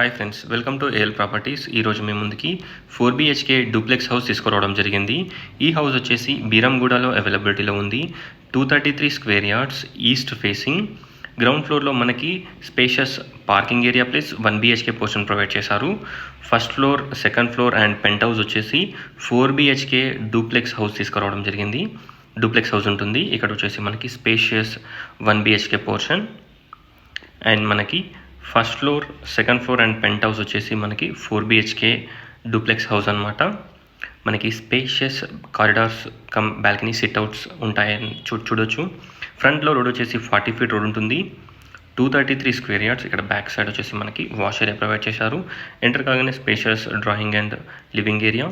Hi friends, welcome to AL properties. ఈరోజు మీ ముందుకి 4 BHK డూప్లెక్స్ హౌస్ తీసుకురావడం జరిగింది. ఈ హౌస్ వచ్చేసి బీరంగూడలో అవైలబిలిటీలో ఉంది. 233 square yards, east facing. Ground ఫ్లోర్లో మనకి spacious parking area plus 1 BHK portion provide చేశారు. First floor, second floor and penthouse వచ్చేసి 4 BHK డూప్లెక్స్ హౌస్ తీసుకురావడం జరిగింది. డూప్లెక్స్ హౌస్ ఉంటుంది. ఇక్కడ వచ్చేసి మనకి స్పేషియస్ 1 BHK పోర్షన్ అండ్ మనకి first floor, second floor and penthouse వచ్చేసి మనకి 4 BHK డూప్లెక్స్ హౌస్ అనమాట. మనకి spacious corridors cum balcony sitouts ఉంటాయని చూడొచ్చు. ఫ్రంట్లో రోడ్ వచ్చేసి 40 feet రోడ్ ఉంటుంది. 233 స్క్వేర్ యార్డ్స్. ఇక్కడ బ్యాక్ సైడ్ వచ్చేసి మనకి వాష్ ఏరియా ప్రొవైడ్ చేశారు. ఎంటర్ కాగానే spacious drawing and living area.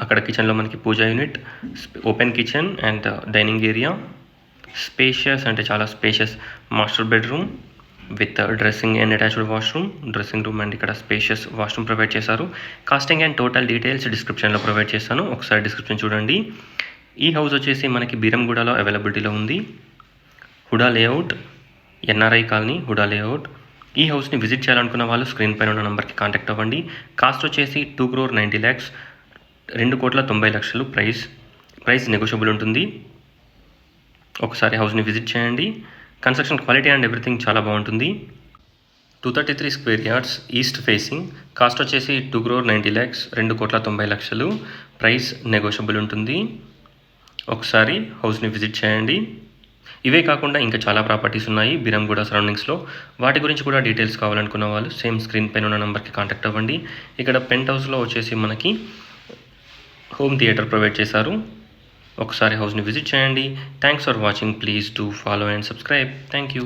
అక్కడ కిచెన్లో మనకి pooja unit, open kitchen and dining area. Spacious అంటే చాలా spacious master bedroom with dressing and attached washroom, dressing room and ఇక్కడ స్పేషియస్ వాష్రూమ్ ప్రొవైడ్ చేశారు. కాస్టింగ్ అండ్ టోటల్ డీటెయిల్స్ డిస్క్రిప్షన్లో provide చేస్తాను, ఒకసారి డిస్క్రిప్షన్ చూడండి. ఈ హౌస్ వచ్చేసి మనకి బీరంగూడలో అవైలబిలిటీలో ఉంది. HUDA layout, NRI colony, HUDA layout. ఈ హౌస్ని విజిట్ చేయాలనుకున్న వాళ్ళు స్క్రీన్ పైన ఉన్న నెంబర్కి కాంటాక్ట్ అవ్వండి. కాస్ట్ వచ్చేసి 2,90 lakhs, 2,90,00,000 ప్రైస్ నెగోషియబుల్ ఉంటుంది. ఒకసారి హౌస్ని విజిట్ చేయండి. కన్స్ట్రక్షన్ క్వాలిటీ అండ్ ఎవ్రీథింగ్ చాలా బాగుంటుంది. 233 square yards, east facing. Cost వచ్చేసి 2,90 lakhs, 2,90,00,000 ప్రైస్ నెగోషియబుల్ ఉంటుంది. ఒకసారి హౌస్ని విజిట్ చేయండి. ఇవే కాకుండా ఇంకా చాలా ప్రాపర్టీస్ ఉన్నాయి బీరంగూడ సరౌండింగ్స్లో. వాటి గురించి కూడా డీటెయిల్స్ కావాలనుకున్న వాళ్ళు సేమ్ స్క్రీన్ పైన ఉన్న నెంబర్కి కాంటాక్ట్ అవ్వండి. ఇక్కడ పెంట్ హౌస్లో వచ్చేసి మనకి హోమ్ థియేటర్ ప్రొవైడ్ చేశారు. ఒకసారి హౌస్ని విజిట్ చేయండి. Thanks for watching. Please do follow and subscribe. Thank you.